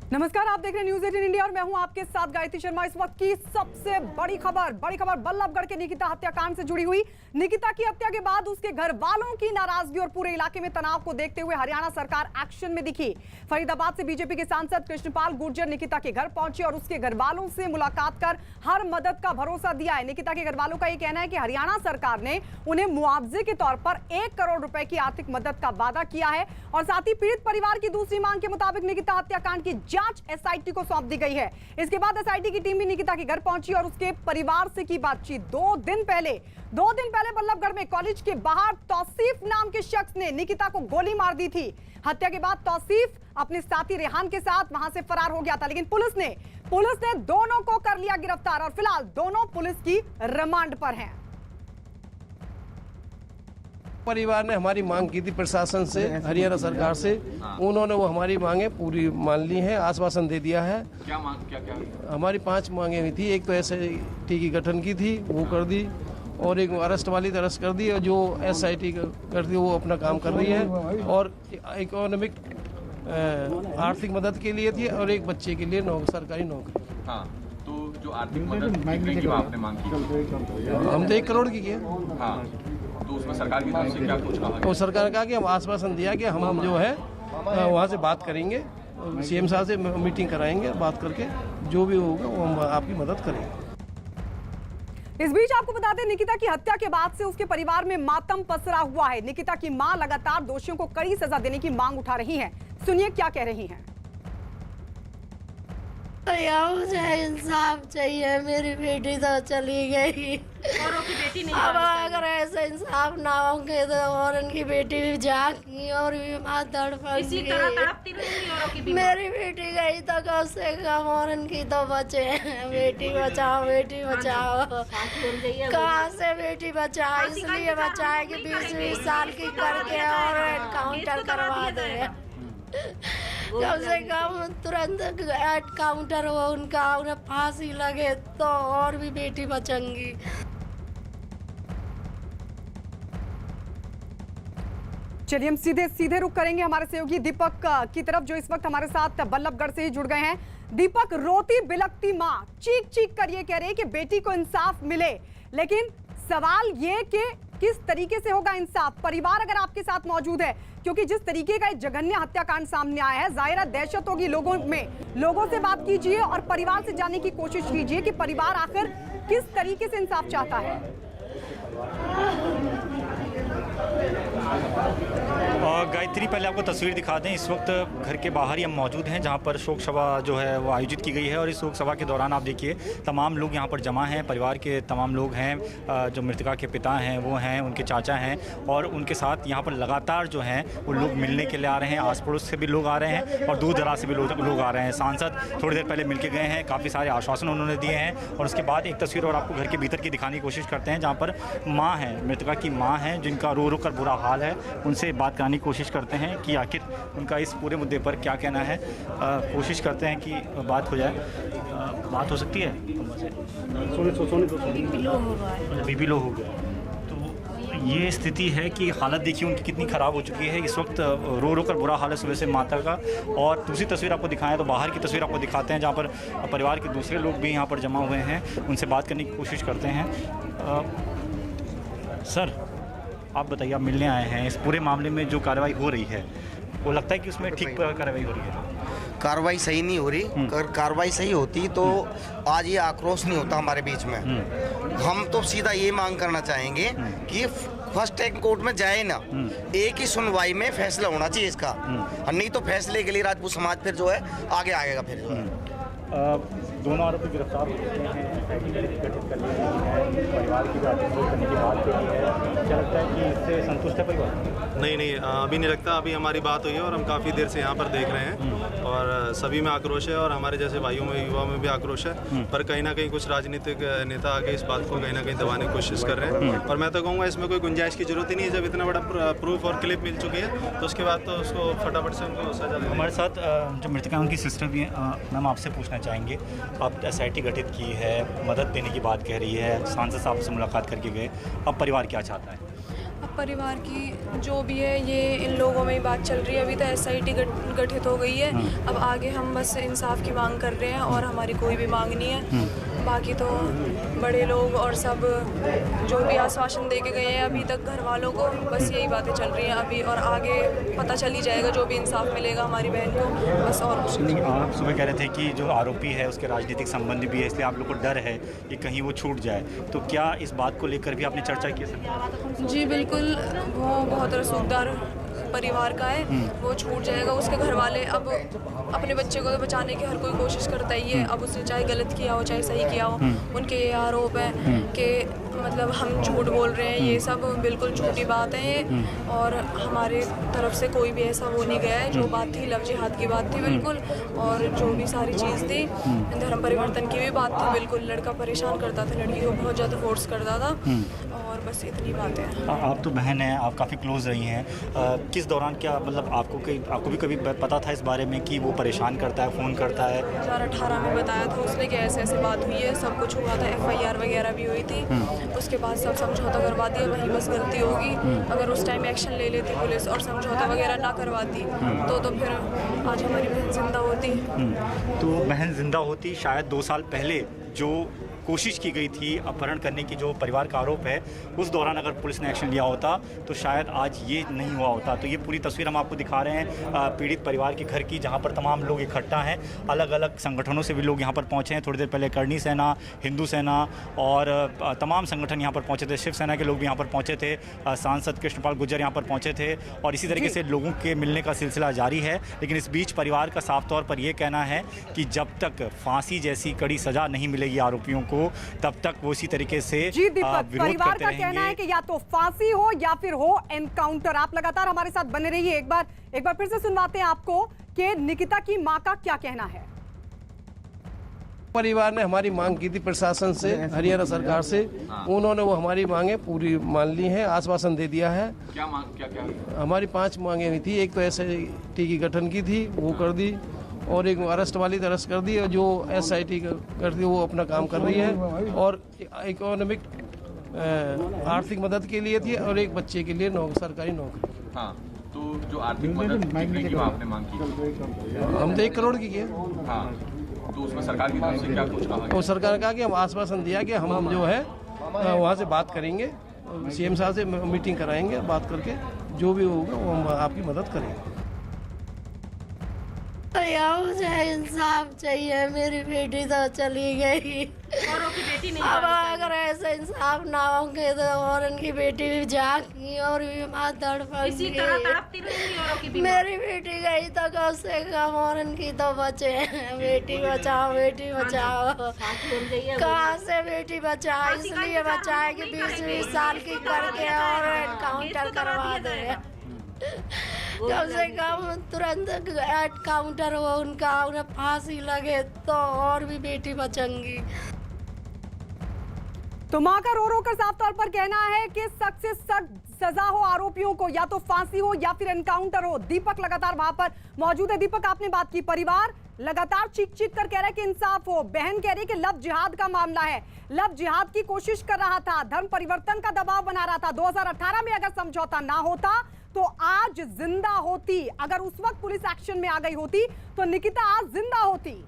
नमस्कार, आप देख रहे हैं न्यूज़ 18 इंडिया और मैं हूं आपके साथ गायत्री शर्मा। इस वक्त की सबसे बड़ी खबर बल्लभगढ़ के निकिता हत्याकांड से जुड़ी हुई। निकिता की हत्या के बाद उसके घर वालों की नाराजगी और पूरे इलाके में तनाव को देखते हुए हरियाणा सरकार एक्शन में दिखी। फरीदाबाद से बीजेपी के सांसद कृष्णपाल गुर्जर निकिता के घर पहुंचे और उसके घर वालों से मुलाकात कर हर मदद का भरोसा दिया है। निकिता के घर वालों का यह कहना है कि हरियाणा सरकार ने उन्हें मुआवजे के तौर पर 1 करोड़ रुपए की आर्थिक मदद का वादा किया है और साथ ही पीड़ित परिवार की दूसरी मांग के मुताबिक निकिता हत्याकांड की जांच एसआईटी को सौंप दी गई है। इसके बाद एसआईटी की टीम भी निकिता के घर पहुंची और उसके परिवार से की बातचीत। 2 दिन पहले बल्लभगढ़ में कॉलेज के बाहर तौसीफ नाम के शख्स ने निकिता को गोली मार दी थी। हत्या के बाद तौसीफ अपने साथी रेहान के साथ वहां से फरार हो गया था, लेकिन पुलिस ने दोनों को कर लिया गिरफ्तार और फिलहाल दोनों पुलिस की रिमांड पर हैं। परिवार ने हमारी मांग की थी प्रशासन से, हरियाणा सरकार से। उन्होंने वो हमारी मांगे पूरी मान ली हैं, आश्वासन दे दिया है। क्या हमारी 5 मांगे हुई थी। एक तो एसआईटी की गठन की थी, वो कर दी, और एक अरेस्ट वाली तो अरेस्ट कर दी, और जो एसआईटी कर दी वो अपना काम कर रही है, और इकोनॉमिक आर्थिक मदद के लिए थी, और एक बच्चे के लिए सरकारी नौकरी। हाँ, तो जो आर्थिक मदद की आपने मांग की, हम तो 1 करोड़ की किए। हाँ, तो उसमें सरकार की तरफ से क्या कुछ कहा? तो सरकार का कि हम आश्वासन दिया कि हम जो है वहाँ से बात करेंगे, सीएम साहब से मीटिंग कराएंगे, बात करके जो भी होगा वो हम आपकी मदद करेंगे। इस बीच आपको बता दें, निकिता की हत्या के बाद से उसके परिवार में मातम पसरा हुआ है। निकिता की मां लगातार दोषियों को कड़ी सजा देने की मांग उठा रही हैं। सुनिए क्या कह रही हैं। मुझे इंसाफ चाहिए, मेरी बेटी तो चली गई, औरों की बेटी नहीं। अब अगर ऐसे इंसाफ ना होंगे तो और उनकी बेटी भी जागी और भी माँ इसी तरह तड़पती रहेंगी औरों की। मेरी बेटी गई तो कम से कम और उनकी तो बचे। बेटी बचाओ, बेटी बचाओ। कहाँ से बेटी बचाओ? इसलिए बचाए कि 20-20 साल की करके और एनकाउंटर करवा दे। कम से कम तुरंत एनकाउंटर हो उनका, उन्हें फांसी लगे तो और भी बेटी बचेंगी। चलिए हम सीधे रुक करेंगे हमारे सहयोगी दीपक की तरफ, जो इस वक्त हमारे साथ बल्लभगढ़ से ही जुड़ गए हैं। दीपक, रोती बिलखती मां चीख कर ये कह रही है कि बेटी को इंसाफ मिले, लेकिन सवाल ये कि किस तरीके से होगा इंसाफ? परिवार अगर आपके साथ मौजूद है, क्योंकि जिस तरीके का जघन्य हत्याकांड सामने आया है, जाहिर है दहशत होगी लोगों में। लोगों से बात कीजिए और परिवार से जानने की कोशिश कीजिए कि परिवार आखिर किस तरीके से इंसाफ चाहता है। गायत्री, पहले आपको तस्वीर दिखा दें। इस वक्त घर के बाहर ही हम मौजूद हैं, जहां पर शोक सभा जो है वो आयोजित की गई है, और इस शोक सभा के दौरान आप देखिए तमाम लोग यहां पर जमा हैं। परिवार के तमाम लोग हैं, जो मृतका के पिता हैं वो हैं, उनके चाचा हैं, और उनके साथ यहां पर लगातार जो हैं वो लोग मिलने के लिए आ रहे हैं। आस पड़ोस से भी लोग आ रहे हैं और दूर दराज से भी लोग आ रहे हैं। सांसद थोड़ी देर पहले मिल के गए हैं, काफ़ी सारे आश्वासन उन्होंने दिए हैं। और उसके बाद एक तस्वीर और आपको घर के भीतर की दिखाने की कोशिश करते हैं, जहाँ पर माँ है, मृतका की माँ है, जिनका रो कर बुरा हाल है। उनसे बात कराने की कोशिश करते हैं कि आखिर उनका इस पूरे मुद्दे पर क्या कहना है। कोशिश करते हैं कि बात हो जाए। बात हो सकती है? बीपी लो हो गया। तो ये स्थिति है कि हालत देखिए उनकी कितनी ख़राब हो चुकी है। इस वक्त रो कर बुरा हाल है सुबह से माता का। और दूसरी तस्वीर आपको दिखाएं तो बाहर की तस्वीर आपको दिखाते हैं, जहाँ पर परिवार के दूसरे लोग भी यहाँ पर जमा हुए हैं। उनसे बात करने की कोशिश करते हैं। सर, आप बताइए, आप मिलने आए हैं, इस पूरे मामले में जो कार्रवाई हो रही है वो लगता है कि उसमें ठीक कार्रवाई हो रही है? कार्रवाई सही नहीं हो रही। कार्रवाई सही होती तो आज ये आक्रोश नहीं होता हमारे बीच में। हम तो सीधा ये मांग करना चाहेंगे कि फर्स्ट ट्रैक कोर्ट में जाए ना, एक ही सुनवाई में फैसला होना चाहिए इसका। नहीं तो फैसले के लिए राजपूत समाज फिर जो है आगे आएगा। फिर दोनों आरोपी गिरफ्तार हो चुके हैं, गठित कर ली है, परिवार की बात करने की बात करी है। क्या लगता है कि इससे संतुष्ट है परिवार? नहीं, अभी नहीं लगता। अभी हमारी बात हुई है और हम काफ़ी देर से यहाँ पर देख रहे हैं, और सभी में आक्रोश है, और हमारे जैसे भाइयों में, युवा में भी आक्रोश है। पर कहीं ना कहीं कुछ राजनीतिक नेता आके इस बात को कहीं ना कहीं दबाने की कोशिश कर रहे हैं। और मैं तो कहूँगा इसमें कोई गुंजाइश की जरूरत ही नहीं है। जब इतना बड़ा प्रूफ और क्लिप मिल चुकी है तो उसके बाद तो उसको फटाफट से उनको सजा दें। हमारे साथ जो मृतका उनकी सिस्टर भी हैं, मैम आपसे पूछना चाहेंगे, अब एसआईटी गठित की है, मदद देने की बात कह रही है, सांसद साहब से मुलाकात करके गए, अब परिवार क्या चाहता है? अब परिवार की जो भी है ये इन लोगों में ही बात चल रही है। अभी तो एसआईटी गठित हो गई है। अब आगे हम बस इंसाफ की मांग कर रहे हैं और हमारी कोई भी मांग नहीं है। बाकी तो बड़े लोग और सब जो भी आश्वासन दे के गए हैं अभी तक घर वालों को, बस यही बातें चल रही हैं अभी। और आगे पता चल ही जाएगा जो भी इंसाफ मिलेगा हमारी बहन को, बस और कुछ नहीं। आप सुबह कह रहे थे कि जो आरोपी है उसके राजनीतिक संबंध भी है, इसलिए आप लोग को डर है कि कहीं वो छूट जाए, तो क्या इस बात को लेकर भी आपने चर्चा की सर? जी बिल्कुल, वो बहुत रसूखदार परिवार का है, वो छूट जाएगा। उसके घर वाले अब अपने बच्चे को बचाने की हर कोई कोशिश करता ही है। अब उसने चाहे गलत किया हो चाहे सही किया हो, उनके ये आरोप है कि मतलब हम झूठ बोल रहे हैं, ये सब बिल्कुल झूठी बात है ये। और हमारे तरफ से कोई भी ऐसा हो नहीं गया है। जो बात थी लव जिहाद की बात थी बिल्कुल, और जो भी सारी चीज़ थी धर्म परिवर्तन की भी बात थी बिल्कुल। लड़का परेशान करता था, लड़की को बहुत ज़्यादा फोर्स करता था, और बस इतनी बात है। आप तो बहन हैं, आप काफ़ी क्लोज रही हैं, किस दौरान क्या मतलब आपको भी कभी पता था इस बारे में कि वो परेशान करता है, फ़ोन करता है? 2018 में बताया था उसने कि ऐसे ऐसे बात हुई है, सब कुछ हुआ था, FIR वगैरह भी हुई थी। उसके बाद सब समझौता करवा दिया, वही बस गलती होगी। अगर उस टाइम एक्शन ले लेती पुलिस और समझौता वगैरह ना करवाती तो फिर आज हमारी बहन जिंदा होती। तो बहन जिंदा होती। शायद 2 साल पहले जो कोशिश की गई थी अपहरण करने की, जो परिवार का आरोप है, उस दौरान अगर पुलिस ने एक्शन लिया होता तो शायद आज ये नहीं हुआ होता। तो ये पूरी तस्वीर हम आपको दिखा रहे हैं पीड़ित परिवार के घर की, जहाँ पर तमाम लोग इकट्ठा हैं। अलग अलग संगठनों से भी लोग यहाँ पर पहुँचे हैं। थोड़ी देर पहले करणी सेना, हिंदू सेना और तमाम संगठन यहाँ पर पहुँचे थे। शिवसेना के लोग भी यहाँ पर पहुँचे थे। सांसद कृष्णपाल गुर्जर यहाँ पर पहुँचे थे, और इसी तरीके से लोगों के मिलने का सिलसिला जारी है। लेकिन इस बीच परिवार का साफ तौर पर यह कहना है कि जब तक फांसी जैसी कड़ी सजा नहीं मिलेगी आरोपियों को, तब तक वो इसी तरीके से जी दीपक, विरोध परिवार करते का रहेंगे। कहना है कि या तो फांसी हो या फिर हो एनकाउंटर। आप लगातार हमारे साथ बने रहिए। एक बार फिर से सुनवाते हैं आपको कि निकिता की मां का क्या कहना है। परिवार ने हमारी मांग की थी प्रशासन से, हरियाणा सरकार से। उन्होंने वो हमारी मांगे पूरी मान ली हैं, आश्वासन दे दिया है। क्या मांग क्या हमारी 5 मांगे हुई थी। एक तो SIT की गठन की थी, वो कर दी, और एक अरेस्ट वाली तो अरेस्ट कर दी, और जो SIT करती है वो अपना काम कर रही है। और इकोनॉमिक आर्थिक मदद के लिए थी, और एक बच्चे के लिए सरकारी नौकरी। हाँ, तो जो आर्थिक मदद कितने की आपने मांग की? हम तो 1 करोड़ की किए। हाँ, तो उसमें सरकार की तरफ से क्या कुछ कहा? तो सरकार ने कहा कि हम आश्वासन दिया कि हम जो है वहाँ से बात करेंगे, CM साहब से मीटिंग कराएंगे, बात करके जो भी होगा वो हम आपकी मदद करेंगे। मुझे इंसाफ चाहिए, मेरी बेटी तो चली गई। औरों की बेटी नहीं अब अगर ऐसे इंसाफ ना होंगे तो और उनकी बेटी भी जाएगी और भी माँ इसी तरह तड़पती रहेंगी औरों की तड़पेंगी। मेरी बेटी गई तो कम से कम और उनकी तो बचे। बेटी बचाओ, बेटी बचाओ। कहाँ से बेटी बचाओ? इसलिए बचाए कि 20-20 साल की करके और एनकाउंटर करवा दे। कम से कम तुरंत एनकाउंटर हो उनका, उन्हें फांसी लगे तो और भी बेटी बचेंगी। तो मां का रो कर साफ तौर पर कहना है कि सख्त से सख्त सजा हो आरोपियों को, या तो फांसी हो या फिर एनकाउंटर हो। दीपक लगातार वहां पर मौजूद है। दीपक, आपने बात की, परिवार लगातार चीख कर कह रहा है कि इंसाफ हो। बहन कह रही है कि लव जिहाद का मामला है, लव जिहाद की कोशिश कर रहा था, धर्म परिवर्तन का दबाव बना रहा था। 2018 में अगर समझौता ना होता तो आज जिंदा होती। अगर उस वक्त पुलिस एक्शन में आ गई होती तो निकिता आज जिंदा होती।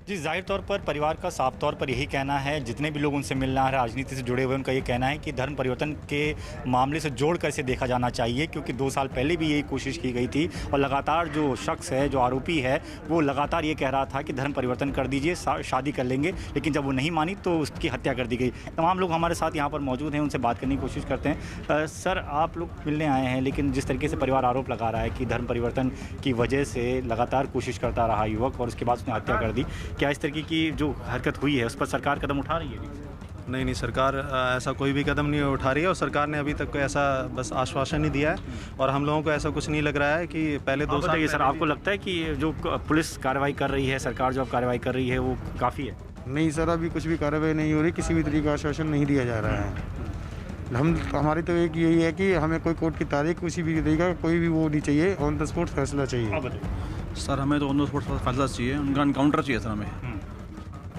जी, जाहिर तौर पर परिवार का साफ तौर पर यही कहना है, जितने भी लोग उनसे मिलना है, राजनीति से जुड़े हुए, उनका ये कहना है कि धर्म परिवर्तन के मामले से जोड़कर इसे देखा जाना चाहिए, क्योंकि 2 साल पहले भी यही कोशिश की गई थी। और लगातार जो शख्स है, जो आरोपी है, वो लगातार ये कह रहा था कि धर्म परिवर्तन कर दीजिए, शादी कर लेंगे। लेकिन जब वो नहीं मानी तो उसकी हत्या कर दी गई। तमाम लोग हमारे साथ यहाँ पर मौजूद हैं, उनसे बात करने की कोशिश करते हैं। सर, आप लोग मिलने आए हैं, लेकिन जिस तरीके से परिवार आरोप लगा रहा है कि धर्म परिवर्तन की वजह से लगातार कोशिश करता रहा युवक और उसके बाद उसने हत्या कर दी, क्या इस तरीके की जो हरकत हुई है उस पर सरकार कदम उठा रही है? नहीं, सरकार ऐसा कोई भी कदम नहीं उठा रही है, और सरकार ने अभी तक कोई ऐसा बस आश्वासन ही दिया है। और हम लोगों को ऐसा कुछ नहीं लग रहा है कि पहले 2 साल। सर, आपको लगता है कि जो पुलिस कार्रवाई कर रही है, सरकार जो अब कार्रवाई कर रही है, वो काफ़ी है? नहीं सर, अभी कुछ भी कार्रवाई नहीं हो रही, किसी भी तरीके का आश्वासन नहीं दिया जा रहा है। हमारी तो एक यही है कि हमें कोई कोर्ट की तारीख किसी भी तरीके का कोई भी वो नहीं चाहिए, ऑन द स्पॉट फैसला चाहिए। सर, हमें तो ऑन द स्पॉट फैसला चाहिए, उनका एनकाउंटर चाहिए सर हमें।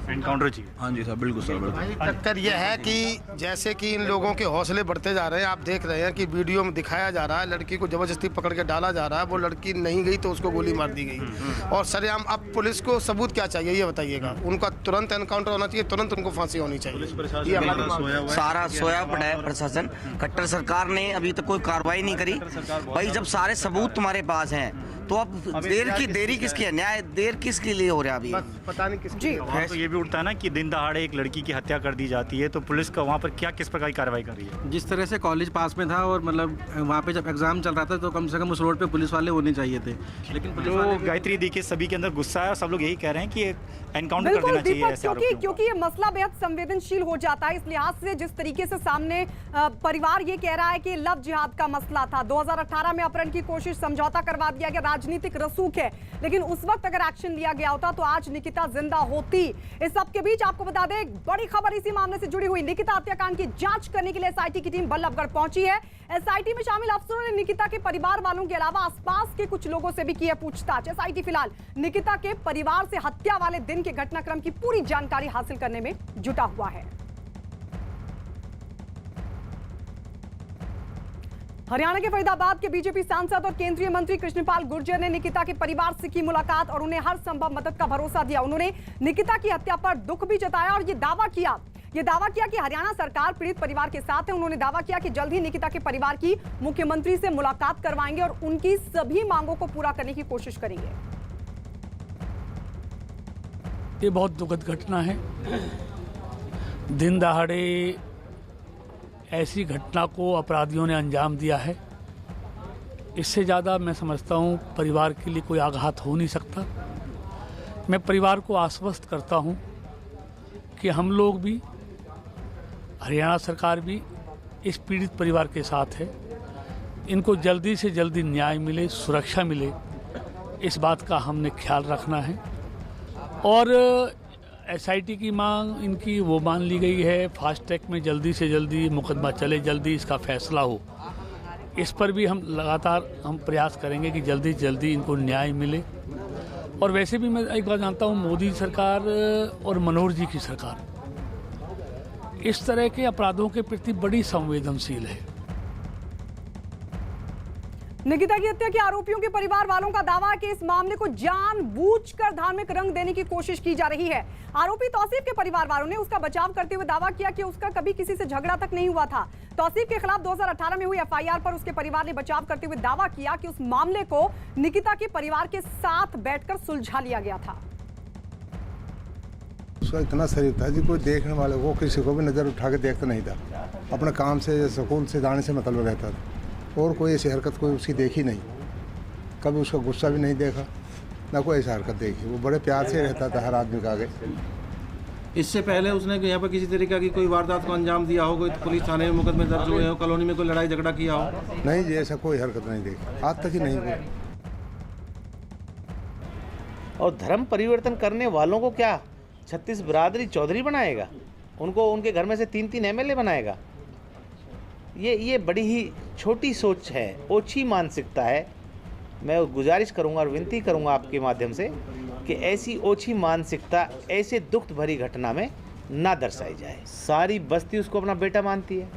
एनकाउंटर चाहिए। हाँ जी सर, बिल्कुल सर, बिल्कुल। चक्कर यह है कि जैसे कि इन लोगों के हौसले बढ़ते जा रहे हैं, आप देख रहे हैं कि वीडियो में दिखाया जा रहा है लड़की को जबरदस्ती पकड़ के डाला जा रहा है, वो लड़की नहीं गई तो उसको गोली मार दी गई। और सरेआम अब पुलिस को सबूत क्या चाहिए ये बताइएगा? उनका तुरंत एनकाउंटर होना चाहिए, तुरंत उनको फांसी होनी चाहिए। ये हमारी मांग है। सारा सोया पड़ा है प्रशासन, खट्टर सरकार ने अभी तक कोई कार्रवाई नहीं करी। भाई जब सारे सबूत तुम्हारे पास हैं तो अब देरी किसकी है? न्याय देर किसके लिए हो रहा है अभी? पता नहीं किसकी। वहाँ तो ये भी उठता है ना कि दिन दहाड़े एक लड़की की हत्या कर दी जाती है, तो पुलिस का वहाँ पर क्या किस प्रकार की कार्रवाई कर रही है? जिस तरह से कॉलेज पास में था और मतलब वहाँ पे जब एग्जाम चल रहा था तो कम से कम उस रोड पे पुलिस वाले होने चाहिए थे, लेकिन पुलिस वाले गायत्री देखिए सभी के अंदर गुस्सा है और सब लोग यही कह रहे हैं कि एनकाउंटर कर देना चाहिए ऐसे आरोपियों को। क्योंकि ये मसला बेहद संवेदनशील हो जाता है, इस लिहाज से जिस तरीके से सामने परिवार ये कह रहा है कि लव जिहाद का मसला था, 2018 में अपहरण की कोशिश, समझौता करवा दिया गया, राजनीतिक रसूख है, लेकिन उस वक्त अगर एक्शन लिया गया होता तो आज निकिता जिंदा होती। इस सब के बीच आपको बता दें, बड़ी खबर इसी मामले से जुड़ी हुई, निकिता हत्याकांड की जांच करने के लिए एसआईटी की टीम बल्लभगढ़ पहुंची है। एसआईटी में शामिल अफसरों ने निकिता के परिवार वालों के अलावा आसपास के कुछ लोगों से भी की है पूछताछ। एसआईटी फिलहाल निकिता के परिवार से हत्या वाले दिन के घटनाक्रम की पूरी जानकारी हासिल करने में जुटा हुआ है। हरियाणा के फरीदाबाद के बीजेपी सांसद और केंद्रीय मंत्री कृष्णपाल गुर्जर ने निकिता के परिवार से की मुलाकात और उन्हें हर संभव मदद का भरोसा दिया। उन्होंने निकिता की हत्या पर दुख भी जताया और ये दावा किया कि हरियाणा सरकार पीड़ित परिवार के साथ है। उन्होंने दावा किया कि जल्द ही निकिता के परिवार की मुख्यमंत्री से मुलाकात करवाएंगे और उनकी सभी मांगों को पूरा करने की कोशिश करेंगे। ये बहुत दुखद घटना है। दिन दहाड़े ऐसी घटना को अपराधियों ने अंजाम दिया है, इससे ज़्यादा मैं समझता हूँ परिवार के लिए कोई आघात हो नहीं सकता। मैं परिवार को आश्वस्त करता हूँ कि हम लोग भी, हरियाणा सरकार भी इस पीड़ित परिवार के साथ है। इनको जल्दी से जल्दी न्याय मिले, सुरक्षा मिले, इस बात का हमने ख्याल रखना है। और एसआईटी की मांग इनकी वो मान ली गई है, फास्ट ट्रैक में जल्दी से जल्दी मुकदमा चले, जल्दी इसका फैसला हो। इस पर भी हम लगातार प्रयास करेंगे कि जल्दी से जल्दी इनको न्याय मिले। और वैसे भी मैं एक बात जानता हूँ, मोदी सरकार और मनोहर जी की सरकार इस तरह के अपराधों के प्रति बड़ी संवेदनशील है। निकिता की हत्या के आरोपियों के परिवार वालों का दावा है कि इस मामले को जानबूझकर धार्मिक रंग देने की कोशिश की जा रही है। आरोपी तौसीफ के परिवार वालों ने उसका बचाव करते हुए दावा किया कि उसका कभी किसी से झगड़ा तक नहीं हुआ था। तौसीफ के खिलाफ 2018 में हुई एफआईआर पर उसके परिवार ने बचाव करते हुए दावा किया कि उस मामले को निकिता के परिवार के साथ बैठकर सुलझा लिया गया था। उसका इतना शरीफ था जी, कोई देखने वाले को किसी को भी नजर उठा के देखता नहीं था। अपने काम से, स्कूल से जाने से मतलब रहता था और कोई ऐसी हरकत कोई उसकी देखी नहीं। कभी उसका गुस्सा भी नहीं देखा, ना कोई ऐसी हरकत देखी। वो बड़े प्यार से रहता था हर आदमी के आगे। इससे पहले उसने यहाँ पर किसी तरीके की कोई वारदात को अंजाम दिया हो, कोई पुलिस थाने में मुकदमे दर्ज हुए हो, कॉलोनी में कोई लड़ाई झगड़ा किया हो? नहीं जी, ऐसा कोई हरकत नहीं देखी, आज तक ही नहीं हुई। और धर्म परिवर्तन करने वालों को क्या 36 बिरादरी चौधरी बनाएगा? उनको उनके घर में से 3-3 एमएलए बनाएगा? ये बड़ी ही छोटी सोच है, ओछी मानसिकता है। मैं गुजारिश करूंगा और विनती करूंगा आपके माध्यम से कि ऐसी ओछी मानसिकता ऐसे दुख भरी घटना में ना दर्शाई जाए। सारी बस्ती उसको अपना बेटा मानती है,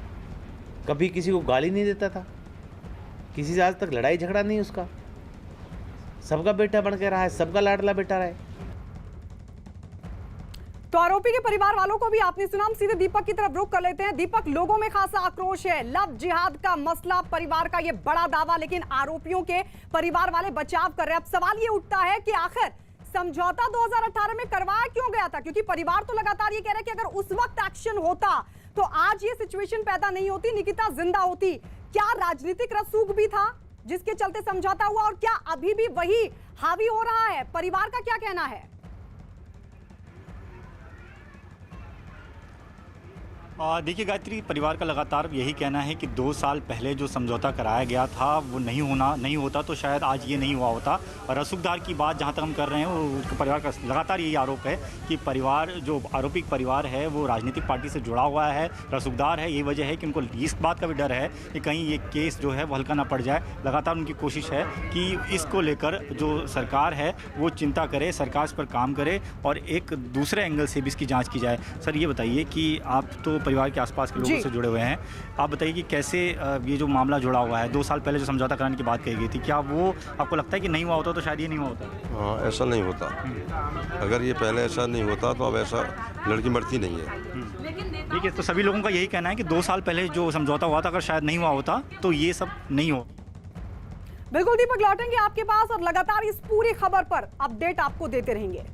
कभी किसी को गाली नहीं देता था, किसी से आज तक लड़ाई झगड़ा नहीं उसका, सबका बेटा बन के रहा है, सबका लाडला बेटा रहा है। तो आरोपी के परिवार वालों को भी आपने सुना। हम सीधे दीपक की तरफ रुख कर लेते हैं। दीपक, लोगों में खासा आक्रोश है, लव जिहाद का मसला, परिवार का ये बड़ा दावा, लेकिन आरोपियों के परिवार वाले बचाव कर रहे हैं। अब सवाल ये उठता है कि आखिर समझौता 2018 में करवाया क्यों गया था? क्योंकि परिवार तो लगातार ये कह रहे हैं कि अगर उस वक्त एक्शन होता तो आज ये सिचुएशन पैदा नहीं होती, निकिता जिंदा होती। क्या राजनीतिक रसूख भी था जिसके चलते समझौता हुआ, और क्या अभी भी वही हावी हो रहा है? परिवार का क्या कहना है? देखिए गायत्री, परिवार का लगातार यही कहना है कि 2 साल पहले जो समझौता कराया गया था वो नहीं होता तो शायद आज ये नहीं हुआ होता। और रसूखदार की बात जहाँ तक हम कर रहे हैं, वो परिवार का लगातार यही आरोप है कि परिवार, जो आरोपी परिवार है, वो राजनीतिक पार्टी से जुड़ा हुआ है, रसूखदार है। यही वजह है कि उनको इस बात का भी डर है कि कहीं ये केस जो है वो हल्का ना पड़ जाए। लगातार उनकी कोशिश है कि इसको लेकर जो सरकार है वो चिंता करे, सरकार इस पर काम करे और एक दूसरे एंगल से भी इसकी जाँच की जाए। सर ये बताइए कि आप तो परिवार के आसपास के लोगों से जुड़े हुए हैं, आप बताइए कि कैसे ये जो मामला जुड़ा हुआ है, 2 साल पहले जो समझौता कराने की बात कही गई थी, क्या वो आपको लगता है कि नहीं हुआ होता तो शायद ये नहीं हुआ होता? हाँ, ऐसा नहीं होता। अगर ये पहले ऐसा नहीं होता तो अब ऐसा लड़की मरती नहीं है। ठीक है, तो सभी लोगों का यही कहना है कि 2 साल पहले जो समझौता हुआ था, अगर शायद नहीं हुआ होता तो ये सब नहीं हो। बिल्कुल दीपक, लौटेंगे आपके पास और लगातार इस पूरी खबर पर अपडेट आपको देते रहेंगे।